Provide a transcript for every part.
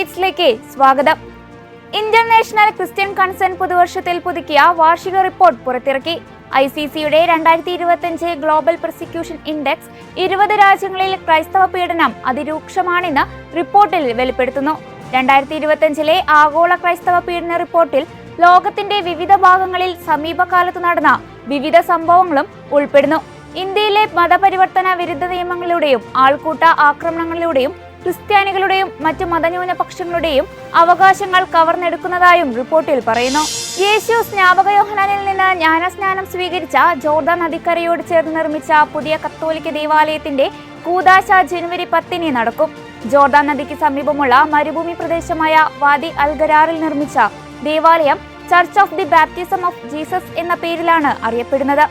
അപ്ഡേറ്റ്സിലേക്ക് സ്വാഗതം. International Christian concern പുതുവർഷത്തിൽ പുതുക്കിയ വാർഷിക റിപ്പോർട്ട് പുറത്തിറക്കി. ICCയുടെ 2025 ഗ്ലോബൽ പ്രോസിക്യൂഷൻ ഇൻഡെക്സ് 20 രാജ്യങ്ങളിൽ ക്രൈസ്തവ പീഡനം അതിരൂക്ഷമാണെന്ന് റിപ്പോർട്ടിൽ വെളിപ്പെടുത്തുന്നു. 2025 ആഗോള ക്രൈസ്തവ പീഡന റിപ്പോർട്ടിൽ ലോകത്തിന്റെ വിവിധ ഭാഗങ്ങളിൽ സമീപകാലത്ത് നടന്ന വിവിധ സംഭവങ്ങളും ഉൾപ്പെടുന്നു. ഇന്ത്യയിലെ മതപരിവർത്തന വിരുദ്ധ നിയമങ്ങളിലൂടെയും ആൾക്കൂട്ട ആക്രമണങ്ങളിലൂടെയും ക്രിസ്ത്യാനികളുടെയും മറ്റു മതന്യൂനപക്ഷങ്ങളുടെയും അവകാശങ്ങൾ കവർന്നെടുക്കുന്നതായും റിപ്പോർട്ടിൽ പറയുന്നു. യേശു സ്നാപക യോഹന്നാനിൽ നിന്ന് ജ്ഞാനസ്നാനം സ്വീകരിച്ച ജോർദാൻ നദിക്കരയോട് ചേർന്ന് നിർമ്മിച്ച പുതിയ കത്തോലിക്ക ദേവാലയത്തിന്റെ കൂദാശ ജനുവരി 10 നടക്കും. ജോർദാൻ നദിക്ക് സമീപമുള്ള മരുഭൂമി പ്രദേശമായ വാദി അൽ ഗരാറിൽ നിർമ്മിച്ച ദേവാലയം church of the baptism of Jesus എന്ന പേരിലാണ് അറിയപ്പെടുന്നത്.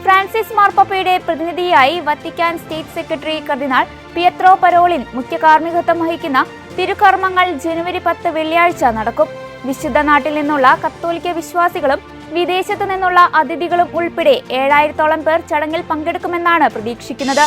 ഫ്രാൻസിസ് മാർപ്പാപ്പയുടെ പ്രതിനിധിയായി വത്തിക്കാൻ സ്റ്റേറ്റ് സെക്രട്ടറി കർദിനാൾ പിയത്രോ പരോളിൻ മുഖ്യ കാർമ്മികത്വം വഹിക്കുന്ന തിരുക്കർമ്മങ്ങൾ ജനുവരി 10 വെള്ളിയാഴ്ച നടക്കും. വിശുദ്ധ നാട്ടിൽ നിന്നുള്ള കത്തോലിക്ക വിശ്വാസികളും വിദേശത്തു നിന്നുള്ള അതിഥികളും ഉൾപ്പെടെ 7000ഓളം പേർ ചടങ്ങിൽ പങ്കെടുക്കുമെന്നാണ് പ്രതീക്ഷിക്കുന്നത്.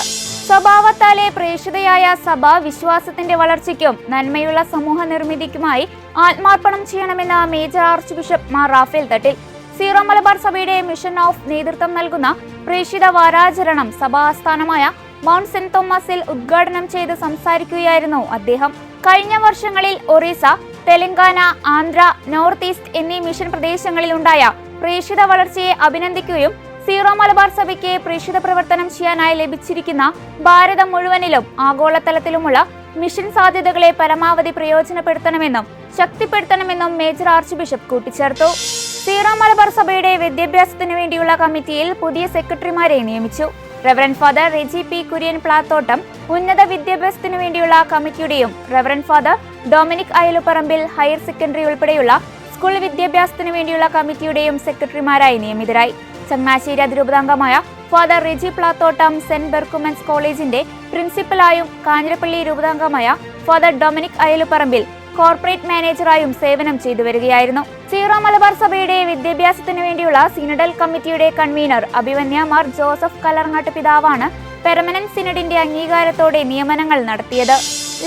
സ്വഭാവത്താലെ പ്രേക്ഷിതയായ സഭ വിശ്വാസത്തിന്റെ വളർച്ചയ്ക്കും നന്മയുള്ള സമൂഹ നിർമ്മിതിക്കുമായി ആത്മാർപ്പണം ചെയ്യണമെന്ന് major archbishop Mar Raphael Thattil. Syro Malabar സഭയുടെ മിഷൻ ഓഫ് നേതൃത്വം നൽകുന്ന പ്രേക്ഷിത വാരാചരണം സഭാസ്ഥാനമായ മൗണ്ട് സെന്റ് തോമസിൽ ഉദ്ഘാടനം ചെയ്ത് സംസാരിക്കുകയായിരുന്നു അദ്ദേഹം. കഴിഞ്ഞ വർഷങ്ങളിൽ ഒറീസ, തെലങ്കാന, ആന്ധ്ര, നോർത്ത് ഈസ്റ്റ് എന്നീ മിഷൻ പ്രദേശങ്ങളിൽ ഉണ്ടായ പ്രേക്ഷിത വളർച്ചയെ അഭിനന്ദിക്കുകയും സീറോ മലബാർ സഭയ്ക്ക് പ്രേക്ഷിത പ്രവർത്തനം ചെയ്യാനായി ലഭിച്ചിരിക്കുന്ന ഭാരതം മുഴുവനിലും ആഗോളതലത്തിലുമുള്ള മിഷൻ സാധ്യതകളെ പരമാവധി പ്രയോജനപ്പെടുത്തണമെന്നും ശക്തിപ്പെടുത്തണമെന്നും മേജർ ആർച്ച് ബിഷപ്പ് കൂട്ടിച്ചേർത്തു. സീറോ മലബാർ സഭയുടെ വിദ്യാഭ്യാസത്തിനു വേണ്ടിയുള്ള കമ്മിറ്റിയിൽ പുതിയ സെക്രട്ടറിമാരെ നിയമിച്ചു. Reverend father Reji P Kurian Plathottam ഉന്നത വിദ്യാഭ്യാസത്തിനു വേണ്ടിയുള്ള കമ്മിറ്റിയുടെയും reverend father Dominic Ayaluparambil higher secondary ഉൾപ്പെടെയുള്ള സ്കൂൾ വിദ്യാഭ്യാസത്തിനു വേണ്ടിയുള്ള കമ്മിറ്റിയുടെയും സെക്രട്ടറിമാരായി നിയമിതരായി. ചങ്ങനാശ്ശേരി അതിരൂപതാംഗമായ father Reji Plathottam Saint Berchmans കോളേജിന്റെ പ്രിൻസിപ്പലായും കാഞ്ഞിരപ്പള്ളി രൂപതാംഗമായ ഫാദർ ഡൊമിനിക് അയലുപറമ്പിൽ കോർപ്പറേറ്റ് മാനേജറായും സേവനം ചെയ്തു വരികയായിരുന്നു. സീറോ മലബാർ സഭയുടെ വിദ്യാഭ്യാസത്തിനു വേണ്ടിയുള്ള സിനഡൽ കമ്മിറ്റിയുടെ കൺവീനർ അഭിവന്യ മാർ ജോസഫ് കല്ലറങ്ങാട്ട് പിതാവാണ് പെർമനന്റ് സിനഡിന്റെ അംഗീകാരത്തോടെ നിയമനങ്ങൾ നടത്തിയത്.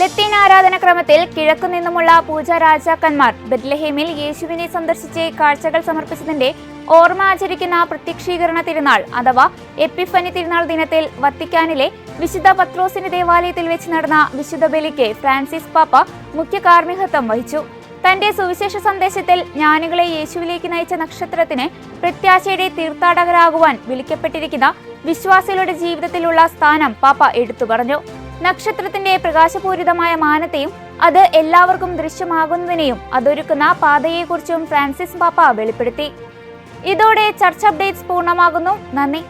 ലത്തീൻ ആരാധനക്രമത്തിൽ കിഴക്കു നിന്നുമുള്ള പൂജാ രാജാക്കന്മാർ ബെത്ലഹേമിൽ യേശുവിനെ സന്ദർശിച്ച് കാഴ്ചകൾ സമർപ്പിച്ചതിന്റെ ഓർമ്മ ആചരിക്കുന്ന പ്രത്യക്ഷീകരണ തിരുനാൾ അഥവാ എപ്പിഫനി തിരുനാൾ ദിനത്തിൽ വത്തിക്കാനിലെ വിശുദ്ധ പത്രോസിന്റെ ദേവാലയത്തിൽ വെച്ച് നടന്ന വിശുദ്ധ ബലിക്ക് ഫ്രാൻസിസ് പാപ്പ മുഖ്യ കാർമ്മികത്വം വഹിച്ചു. തന്റെ സുവിശേഷ സന്ദേശത്തിൽ ജ്ഞാനികളെ യേശുവിലേക്ക് നയിച്ച നക്ഷത്രത്തിന് പ്രത്യാശയുടെ തീർത്ഥാടകരാകുവാൻ വിളിക്കപ്പെട്ടിരിക്കുന്ന വിശ്വാസികളുടെ ജീവിതത്തിലുള്ള സ്ഥാനം പാപ്പ എടുത്തു പറഞ്ഞു. നക്ഷത്രത്തിന്റെ പ്രകാശപൂരിതമായ മാനത്തെയും അത് എല്ലാവർക്കും ദൃശ്യമാകുന്നതിനെയും അതൊരുക്കുന്ന പാതയെക്കുറിച്ചും ഫ്രാൻസിസ് പാപ്പ വെളിപ്പെടുത്തി. ഇതോടെ ചർച്ച് അപ്ഡേറ്റ്സ് പൂർണ്ണമാകുന്നു. നന്ദി.